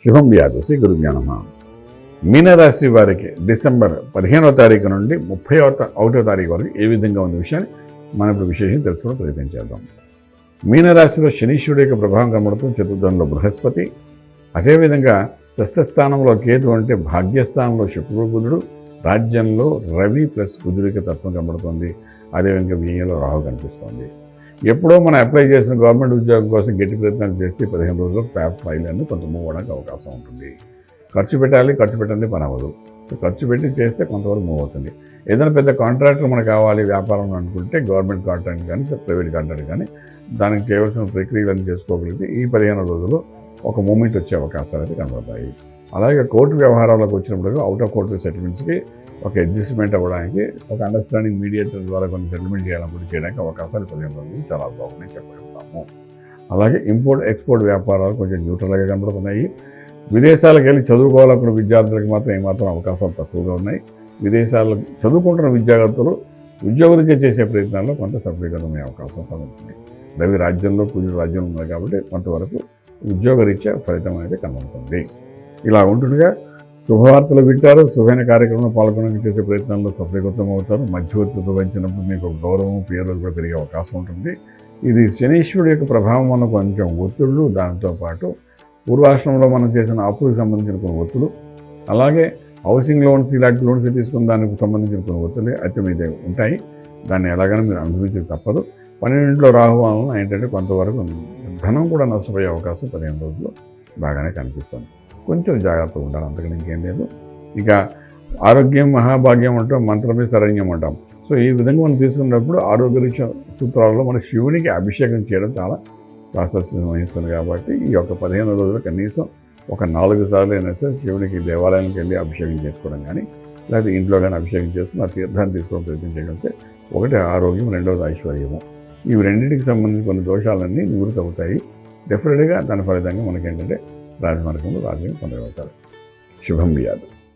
శుభం వ్యాధు శ్రీ గురుభ్యో నమః. మీనరాశి వారికి డిసెంబర్ 15వ తారీఖు నుండి 31వ తారీఖు వరకు ఏ విధంగా ఉన్న విషయాన్ని మనం ఇప్పుడు విశేషం తెలుసుకోవడం ప్రయత్నం చేద్దాం. మీనరాశిలో శనీశ్వరుడు యొక్క ప్రభావం కనబడుతుంది. చతుర్థంలో బృహస్పతి, అదేవిధంగా షష్ఠస్థానంలో కేతు అంటే భాగ్యస్థానంలో శుక్రుడు బుధుడు, రాజ్యంలో రవి ప్లస్ కుజుడికి తత్వం కనబడుతుంది. అదేవిధంగా వ్యయంలో రాహు కనిపిస్తుంది. ఎప్పుడో మనం అప్లై చేసిన గవర్నమెంట్ ఉద్యోగం కోసం గట్టి ప్రయత్నాలు చేసి 15 రోజుల్లో ప్యాప్ ఫైల్ అన్ని కొంత మూవ్ అవడానికి అవకాశం ఉంటుంది. ఖర్చు పెట్టండి పని అవ్వదు. సో ఖర్చు పెట్టి చేస్తే కొంతవరకు మూవ్ అవుతుంది. ఏదైనా పెద్ద కాంట్రాక్టర్ మనకు కావాలి వ్యాపారం అనుకుంటే గవర్నమెంట్ కాంట్రాక్ట్ కానీ ప్రైవేట్ కాంట్రాక్ట్ కానీ దానికి చేయవలసిన ప్రక్రియలన్నీ చేసుకోగలిగితే ఈ 15 రోజుల్లో ఒక మూమెంట్ వచ్చే అవకాశాలు అయితే కనబడతాయి. అలాగే కోర్టు వ్యవహారాలకు వచ్చినప్పుడు అవుట్ ఆఫ్ కోర్టు సెటిల్మెంట్స్కి ఒక అడ్జస్ట్మెంట్ అవ్వడానికి, ఒక అండర్స్టాండింగ్ మీడియేటర్ ద్వారా కొన్ని సెటిల్మెంట్ చేయాలనుకుంటే చేయడానికి అవకాశాలు 15 రోజులు చాలా బాగున్నాయి చెప్పగలుగుతాము. అలాగే ఇంపోర్ట్ ఎక్స్పోర్ట్ వ్యాపారాలు కొంచెం న్యూట్రల్గా కనబడుతున్నాయి. విదేశాలకు వెళ్ళి చదువుకోవాలనుకున్న విద్యార్థులకు మాత్రం ఏమాత్రం అవకాశాలు తక్కువగా ఉన్నాయి. విదేశాల్లో చదువుకుంటున్న విద్యార్థులు ఉద్యోగరీత్యా చేసే ప్రయత్నాల్లో కొంత సఫలీకరమైన అవకాశం కలుగుతుంది. రవి రాజ్యంలో కుజుడు రాజ్యంలో ఉన్నాయి కాబట్టి కొంతవరకు ఉద్యోగరీత్యా ఫలితం అనేది కనబడుతుంది. ఇలా ఉంటుండగా శుభవార్తలు వింటారు. శుభైన కార్యక్రమంలో పాల్గొనడానికి చేసే ప్రయత్నాల్లో సఫలీకృతం అవుతారు. మధ్యవర్తితో వహించినప్పుడు మీకు గౌరవం పేరు కూడా పెరిగే అవకాశం ఉంటుంది. ఇది శనీశ్వరుడు యొక్క ప్రభావం వల్ల కొంచెం ఒత్తిళ్ళు, దాంతోపాటు పూర్వాశ్రమంలో మనం చేసిన అప్పులకు సంబంధించిన కొన్ని ఒత్తులు, అలాగే హౌసింగ్ లోన్స్ ఇలాంటి లోన్స్ తీసుకున్న దానికి సంబంధించిన కొన్ని ఒత్తులు అయితే మీద ఉంటాయి. దాన్ని ఎలాగైనా మీరు అనుభవించక తప్పదు. 12 రాహు వలన ఏంటంటే కొంతవరకు ధనం కూడా నష్టపోయే అవకాశం 15 రోజుల్లో బాగానే కనిపిస్తుంది. కొంచెం జాగ్రత్తగా ఉండాలి, అంతకని ఇంకేం లేదు. ఇక ఆరోగ్యం మహాభాగ్యం అంటాం, మంత్రమే శరణ్యం అంటాం. సో ఈ విధంగా మనం తీసుకున్నప్పుడు ఆరోగ్యరీత్యా సూత్రాలలో మన శివునికి అభిషేకం చేయడం చాలా ప్రాశస్త్యం వహిస్తుంది. కాబట్టి ఈ యొక్క 15 రోజులు కనీసం ఒక 4 సార్లు అయినా సరే శివునికి దేవాలయానికి వెళ్ళి అభిషేకం చేసుకోవడం కానీ, లేకపోతే ఇంట్లో కానీ అభిషేకం చేసుకుని ఆ తీర్థాన్ని తీసుకోవడం ప్రయత్నం చేయగలిగితే ఒకటి ఆరోగ్యం, రెండవది ఐశ్వర్యము. ఇవి రెండింటికి సంబంధించి కొన్ని దోషాలన్నీ నివృత్తి అవుతాయి. డెఫినెట్గా దాని ఫలితంగా మనకేంటంటే రాజమార్గంలో రాజ్యం పొందగలుగుతారు. శుభం వ్యాధి.